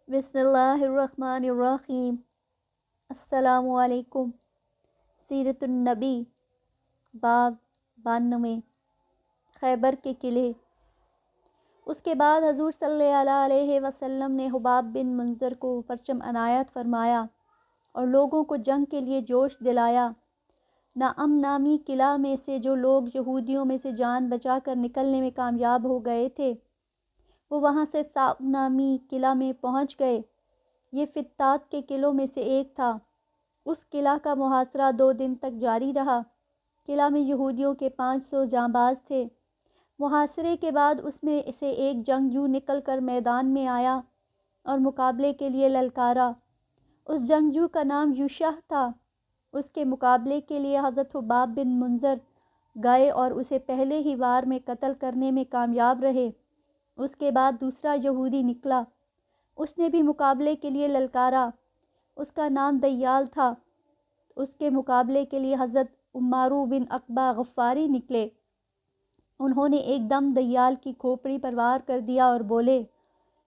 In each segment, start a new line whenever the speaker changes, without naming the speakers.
بسم اللہ الرحمن الرحیم۔ السلام علیکم۔ سیرت النبی، باب 92، خیبر کے قلعے۔ اس کے بعد حضور صلی اللہ علیہ وسلم نے حباب بن منذر کو پرچم عنایت فرمایا اور لوگوں کو جنگ کے لیے جوش دلایا۔ نعم نامی قلعہ میں سے جو لوگ یہودیوں میں سے جان بچا کر نکلنے میں کامیاب ہو گئے تھے، وہ وہاں سے صعب نامی قلعہ میں پہنچ گئے۔ یہ فتات کے قلعوں میں سے ایک تھا۔ اس قلعہ کا محاصرہ 2 دن تک جاری رہا۔ قلعہ میں یہودیوں کے 500 جانباز تھے۔ محاصرے کے بعد اس میں سے ایک جنگجو نکل کر میدان میں آیا اور مقابلے کے لیے للکارا۔ اس جنگجو کا نام یوشع تھا۔ اس کے مقابلے کے لیے حضرت حباب بن منذر گئے اور اسے پہلے ہی وار میں قتل کرنے میں کامیاب رہے۔ اس کے بعد دوسرا یہودی نکلا۔ اس نے بھی مقابلے کے لیے للکارا۔ اس کا نام دیال تھا۔ اس کے مقابلے کے لیے حضرت عمارو بن عقبہ غفاری نکلے۔ انہوں نے ایک دم دیال کی کھوپڑی پر وار کر دیا اور بولے،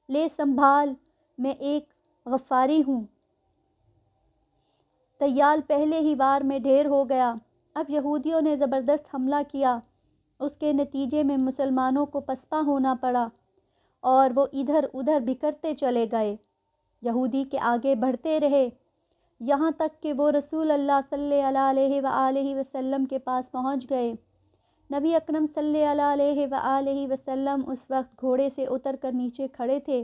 لے سنبھال، میں ایک غفاری ہوں۔ دیال پہلے ہی وار میں ڈھیر ہو گیا۔ اب یہودیوں نے زبردست حملہ کیا۔ اس کے نتیجے میں مسلمانوں کو پسپا ہونا پڑا اور وہ ادھر ادھر بکھرتے چلے گئے۔ یہودی کے آگے بڑھتے رہے، یہاں تک کہ وہ رسول اللہ صلی اللہ علیہ وآلہ وسلم کے پاس پہنچ گئے۔ نبی اکرم صلی اللہ علیہ وآلہ وسلم اس وقت گھوڑے سے اتر کر نیچے کھڑے تھے۔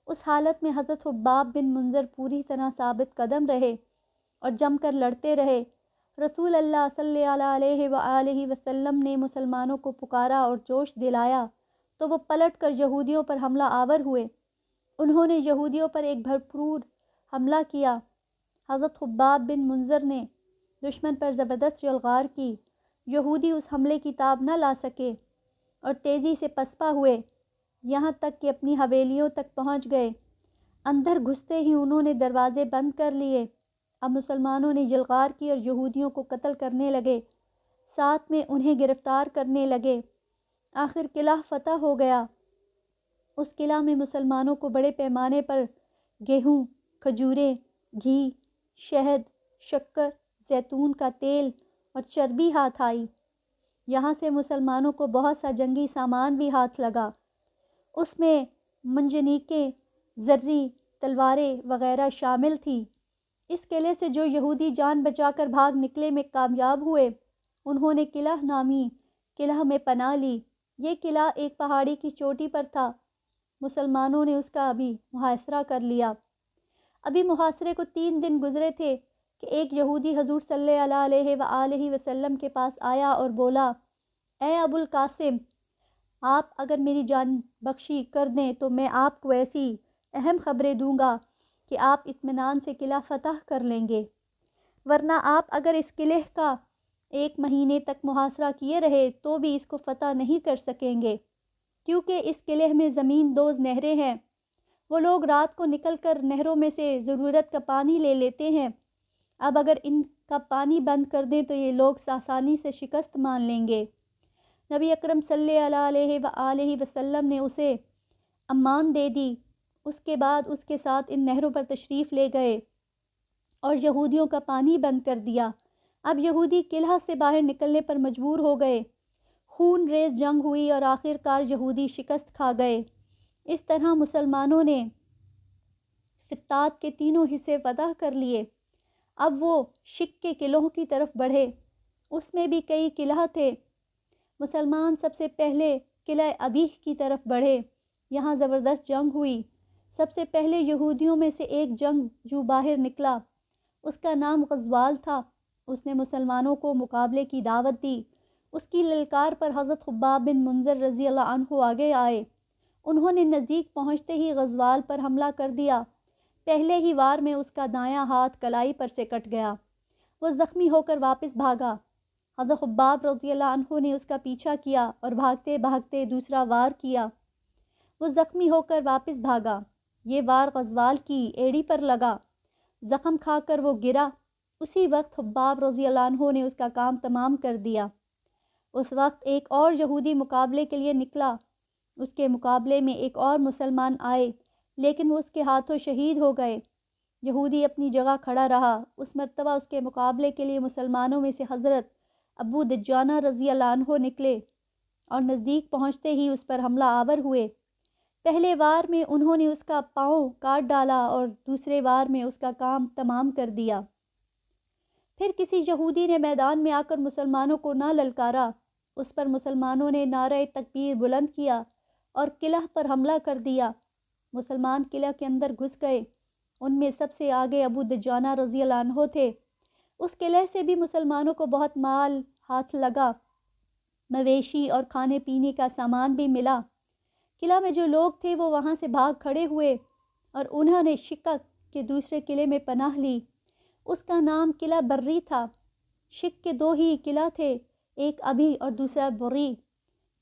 اس حالت میں حضرت حباب بن منذر پوری طرح ثابت قدم رہے اور جم کر لڑتے رہے۔ رسول اللہ صلی اللہ علیہ وآلہ وسلم نے مسلمانوں کو پکارا اور جوش دلایا تو وہ پلٹ کر یہودیوں پر حملہ آور ہوئے۔ انہوں نے یہودیوں پر ایک بھرپور حملہ کیا۔ حضرت حباب بن منذر نے دشمن پر زبردست یلغار کی۔ یہودی اس حملے کی تاب نہ لا سکے اور تیزی سے پسپا ہوئے، یہاں تک کہ اپنی حویلیوں تک پہنچ گئے۔ اندر گھستے ہی انہوں نے دروازے بند کر لیے۔ اب مسلمانوں نے یلغار کی اور یہودیوں کو قتل کرنے لگے، ساتھ میں انہیں گرفتار کرنے لگے۔ آخر قلعہ فتح ہو گیا۔ اس قلعہ میں مسلمانوں کو بڑے پیمانے پر گیہوں، کھجوریں، گھی، شہد، شکر، زیتون کا تیل اور چربی ہاتھ آئی۔ یہاں سے مسلمانوں کو بہت سا جنگی سامان بھی ہاتھ لگا۔ اس میں منجنیقیں، زرری، تلواریں وغیرہ شامل تھیں۔ اس قلعے سے جو یہودی جان بچا کر بھاگ نکلے میں کامیاب ہوئے، انہوں نے قلعہ نامی قلعہ میں پناہ لی۔ یہ قلعہ ایک پہاڑی کی چوٹی پر تھا۔ مسلمانوں نے اس کا بھی محاصرہ کر لیا۔ ابھی محاصرے کو 3 دن گزرے تھے کہ ایک یہودی حضور صلی اللہ علیہ وآلہ وسلم کے پاس آیا اور بولا، اے ابو القاسم، آپ اگر میری جان بخشی کر دیں تو میں آپ کو ایسی اہم خبریں دوں گا کہ آپ اطمینان سے قلعہ فتح کر لیں گے، ورنہ آپ اگر اس قلعے کا 1 مہینے تک محاصرہ کیے رہے تو بھی اس کو فتح نہیں کر سکیں گے، کیونکہ اس قلعے میں زمین دوز نہریں ہیں۔ وہ لوگ رات کو نکل کر نہروں میں سے ضرورت کا پانی لے لیتے ہیں۔ اب اگر ان کا پانی بند کر دیں تو یہ لوگ آسانی سے شکست مان لیں گے۔ نبی اکرم صلی اللہ علیہ وآلہ وسلم نے اسے امان دے دی۔ اس کے بعد اس کے ساتھ ان نہروں پر تشریف لے گئے اور یہودیوں کا پانی بند کر دیا۔ اب یہودی قلعہ سے باہر نکلنے پر مجبور ہو گئے۔ خون ریز جنگ ہوئی اور آخر کار یہودی شکست کھا گئے۔ اس طرح مسلمانوں نے فتات کے 3 حصے فتح کر لیے۔ اب وہ شک کے قلعوں کی طرف بڑھے۔ اس میں بھی کئی قلعہ تھے۔ مسلمان سب سے پہلے قلعہ ابیح کی طرف بڑھے۔ یہاں زبردست جنگ ہوئی۔ سب سے پہلے یہودیوں میں سے ایک جنگجو باہر نکلا۔ اس کا نام غزوال تھا۔ اس نے مسلمانوں کو مقابلے کی دعوت دی۔ اس کی للکار پر حضرت حباب بن منذر رضی اللہ عنہ آگے آئے۔ انہوں نے نزدیک پہنچتے ہی غزوال پر حملہ کر دیا۔ پہلے ہی وار میں اس کا دایاں ہاتھ کلائی پر سے کٹ گیا۔ وہ زخمی ہو کر واپس بھاگا۔ حضرت حباب رضی اللہ عنہ نے اس کا پیچھا کیا اور بھاگتے بھاگتے دوسرا وار کیا۔ وہ زخمی ہو کر واپس بھاگا۔ یہ وار غزوال کی ایڑی پر لگا۔ زخم کھا کر وہ گرا۔ اسی وقت حباب رضی اللہ عنہ نے اس کا کام تمام کر دیا۔ اس وقت ایک اور یہودی مقابلے کے لیے نکلا۔ اس کے مقابلے میں ایک اور مسلمان آئے لیکن وہ اس کے ہاتھوں شہید ہو گئے۔ یہودی اپنی جگہ کھڑا رہا۔ اس مرتبہ اس کے مقابلے کے لیے مسلمانوں میں سے حضرت ابو دجانہ رضی اللہ عنہ نکلے اور نزدیک پہنچتے ہی اس پر حملہ آور ہوئے۔ پہلے وار میں انہوں نے اس کا پاؤں کاٹ ڈالا اور دوسرے وار میں اس کا کام تمام کر دیا۔ پھر کسی یہودی نے میدان میں آ کر مسلمانوں کو نہ للکارا، اس پر مسلمانوں نے نعرہ تکبیر بلند کیا اور قلعہ پر حملہ کر دیا۔ مسلمان قلعہ کے اندر گھس گئے۔ ان میں سب سے آگے ابو دجانہ رضی اللہ عنہ تھے۔ اس قلعے سے بھی مسلمانوں کو بہت مال ہاتھ لگا، مویشی اور کھانے پینے کا سامان بھی ملا۔ قلعہ میں جو لوگ تھے وہ وہاں سے بھاگ کھڑے ہوئے اور انہوں نے شقق کے دوسرے قلعے میں پناہ لی۔ اس کا نام قلعہ بری تھا۔ شق کے دو ہی قلعہ تھے، ایک ابھی اور دوسرا بری۔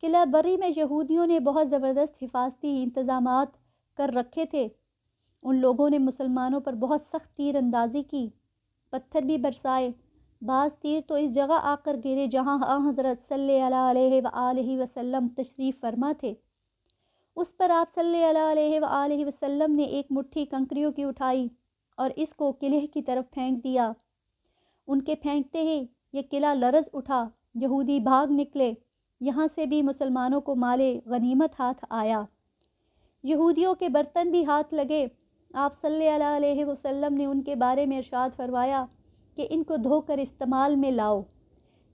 قلعہ بری میں یہودیوں نے بہت زبردست حفاظتی انتظامات کر رکھے تھے۔ ان لوگوں نے مسلمانوں پر بہت سخت تیر اندازی کی، پتھر بھی برسائے۔ بعض تیر تو اس جگہ آ کر گرے جہاں حضرت صلی اللہ علیہ وآلہ وسلم تشریف فرما تھے۔ اس پر آپ صلی اللہ علیہ وآلہ وسلم نے ایک مٹھی کنکریوں کی اٹھائی اور اس کو قلعے کی طرف پھینک دیا۔ ان کے پھینکتے ہی یہ قلعہ لرز اٹھا، یہودی بھاگ نکلے۔ یہاں سے بھی مسلمانوں کو مال غنیمت ہاتھ آیا۔ یہودیوں کے برتن بھی ہاتھ لگے۔ آپ صلی اللہ علیہ وسلم نے ان کے بارے میں ارشاد فرمایا کہ ان کو دھو کر استعمال میں لاؤ۔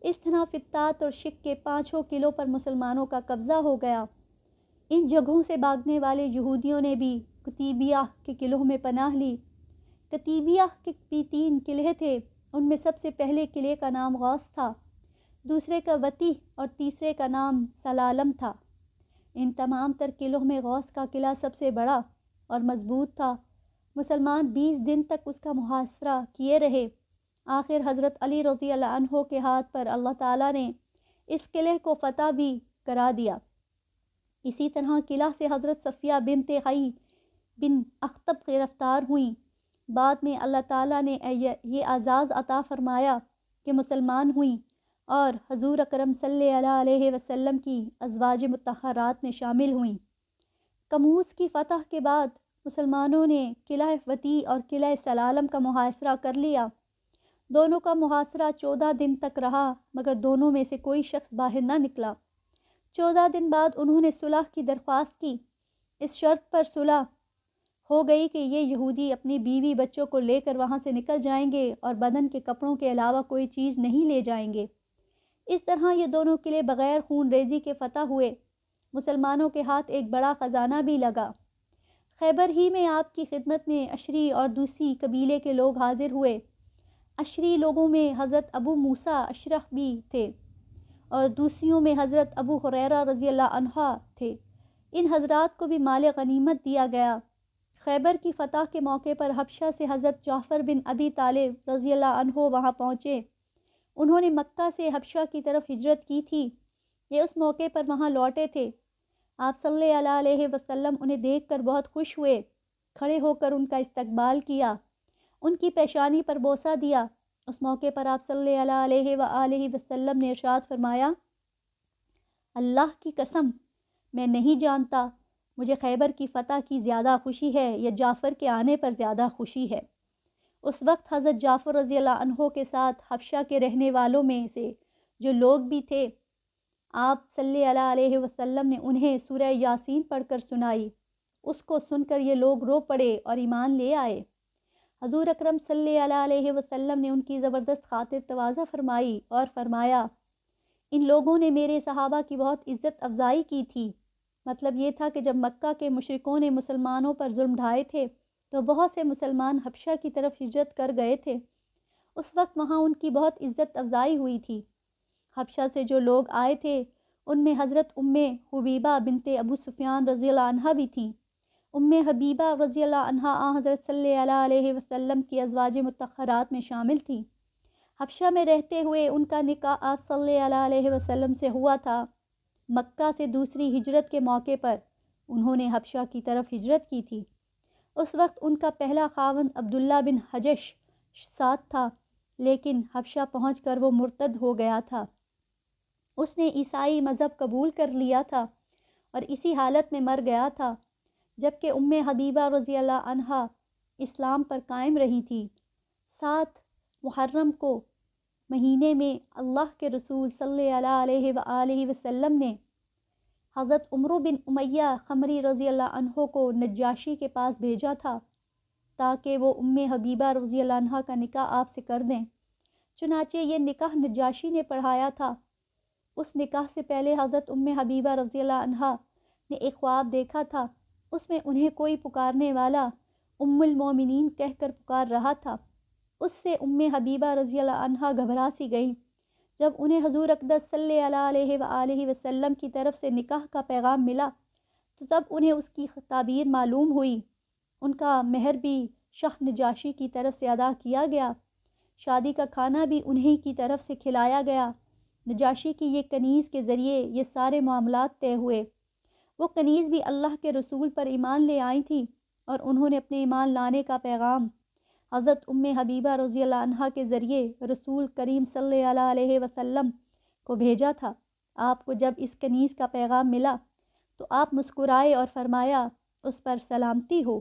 اس طرح فطات اور شق کے 5 قلعوں پر مسلمانوں کا قبضہ ہو گیا۔ ان جگہوں سے بھاگنے والے یہودیوں نے بھی کتیبیہ کے قلعوں میں پناہ لی۔ کتیبیہ کے بھی 3 قلعے تھے۔ ان میں سب سے پہلے قلعے کا نام غوث تھا، دوسرے کا وطیح اور تیسرے کا نام سلالم تھا۔ ان تمام تر قلعوں میں غوث کا قلعہ سب سے بڑا اور مضبوط تھا۔ مسلمان 20 دن تک اس کا محاصرہ کیے رہے۔ آخر حضرت علی رضی اللہ عنہ کے ہاتھ پر اللہ تعالیٰ نے اس قلعے کو فتح بھی کرا دیا۔ اسی طرح قلعہ سے حضرت صفیہ بنت حی بن اخطب گرفتار ہوئیں۔ بعد میں اللہ تعالیٰ نے یہ اعزاز عطا فرمایا کہ مسلمان ہوئیں اور حضور اکرم صلی اللہ علیہ وسلم کی ازواج مطہرات میں شامل ہوئیں۔ کموز کی فتح کے بعد مسلمانوں نے قلعہ وطیح اور قلعہ سلالم کا محاصرہ کر لیا۔ دونوں کا محاصرہ 14 دن تک رہا، مگر دونوں میں سے کوئی شخص باہر نہ نکلا۔ 14 دن بعد انہوں نے صلح کی درخواست کی۔ اس شرط پر صلح ہو گئی کہ یہ یہودی اپنی بیوی بچوں کو لے کر وہاں سے نکل جائیں گے اور بدن کے کپڑوں کے علاوہ کوئی چیز نہیں لے جائیں گے۔ اس طرح یہ دونوں قلعے بغیر خون ریزی کے فتح ہوئے۔ مسلمانوں کے ہاتھ ایک بڑا خزانہ بھی لگا۔ خیبر ہی میں آپ کی خدمت میں اشری اور دوسی قبیلے کے لوگ حاضر ہوئے۔ اشری لوگوں میں حضرت ابو موسیٰ اشرح بھی تھے اور دوسیوں میں حضرت ابو ہریرہ رضی اللہ عنہ تھے۔ ان حضرات کو بھی مال غنیمت دیا گیا۔ خیبر کی فتح کے موقع پر حبشہ سے حضرت جعفر بن ابی طالب رضی اللہ عنہ وہاں پہنچے۔ انہوں نے مکہ سے حبشہ کی طرف ہجرت کی تھی۔ یہ اس موقع پر وہاں لوٹے تھے۔ آپ صلی اللہ علیہ وسلم انہیں دیکھ کر بہت خوش ہوئے، کھڑے ہو کر ان کا استقبال کیا، ان کی پیشانی پر بوسہ دیا۔ اس موقع پر آپ صلی اللہ علیہ وآلہ وسلم نے ارشاد فرمایا، اللہ کی قسم میں نہیں جانتا مجھے خیبر کی فتح کی زیادہ خوشی ہے یا جعفر کے آنے پر زیادہ خوشی ہے۔ اس وقت حضرت جعفر رضی اللہ عنہ کے ساتھ حبشہ کے رہنے والوں میں سے جو لوگ بھی تھے، آپ صلی اللہ علیہ وسلم نے انہیں سورہ یاسین پڑھ کر سنائی۔ اس کو سن کر یہ لوگ رو پڑے اور ایمان لے آئے۔ حضور اکرم صلی اللہ علیہ وسلم نے ان کی زبردست خاطر تواضع فرمائی اور فرمایا، ان لوگوں نے میرے صحابہ کی بہت عزت افزائی کی تھی۔ مطلب یہ تھا کہ جب مکہ کے مشرکوں نے مسلمانوں پر ظلم ڈھائے تھے تو بہت سے مسلمان حبشہ کی طرف ہجرت کر گئے تھے۔ اس وقت وہاں ان کی بہت عزت افزائی ہوئی تھی۔ حبشہ سے جو لوگ آئے تھے ان میں حضرت ام حبیبہ بنت ابو سفیان رضی اللہ عنہ بھی تھیں۔ ام حبیبہ رضی اللہ عنہ حضرت صلی اللہ علیہ وسلم کی ازواج مطہرات میں شامل تھیں۔ حبشہ میں رہتے ہوئے ان کا نکاح آپ صلی اللہ علیہ وسلم سے ہوا تھا۔ مکہ سے دوسری ہجرت کے موقع پر انہوں نے حبشہ کی طرف ہجرت کی تھی۔ اس وقت ان کا پہلا خاوند عبداللہ بن حجش ساتھ تھا، لیکن حبشہ پہنچ کر وہ مرتد ہو گیا تھا۔ اس نے عیسائی مذہب قبول کر لیا تھا اور اسی حالت میں مر گیا تھا۔ جبکہ حبیبہ رضی اللہ عنہا اسلام پر قائم رہی تھی۔ 7 محرم کو مہینے میں اللہ کے رسول صلی اللہ علیہ وآلہ وسلم نے حضرت عمرو بن امیہ خمری رضی اللہ عنہ کو نجاشی کے پاس بھیجا تھا تاکہ وہ حبیبہ رضی اللہ عنہ کا نکاح آپ سے کر دیں۔ چنانچہ یہ نکاح نجاشی نے پڑھایا تھا۔ اس نکاح سے پہلے حضرت حبیبہ رضی اللہ عنہ نے ایک خواب دیکھا تھا، اس میں انہیں کوئی پکارنے والا المومنین کہہ کر پکار رہا تھا۔ اس سے حبیبہ رضی اللہ عنہ گھبرا سی گئیں۔ جب انہیں حضور اقدس صلی اللہ علیہ وآلہ وسلم کی طرف سے نکاح کا پیغام ملا تو تب انہیں اس کی تعبیر معلوم ہوئی۔ ان کا مہر بھی شاہ نجاشی کی طرف سے ادا کیا گیا، شادی کا کھانا بھی انہی کی طرف سے کھلایا گیا۔ نجاشی کی یہ کنیز کے ذریعے یہ سارے معاملات طے ہوئے۔ وہ کنیز بھی اللہ کے رسول پر ایمان لے آئی تھی اور انہوں نے اپنے ایمان لانے کا پیغام حضرت حبیبہ رضی اللہ عنہا کے ذریعے رسول کریم صلی اللہ علیہ وسلم کو بھیجا تھا۔ آپ کو جب اس کنیز کا پیغام ملا تو آپ مسکرائے اور فرمایا، اس پر سلامتی ہو۔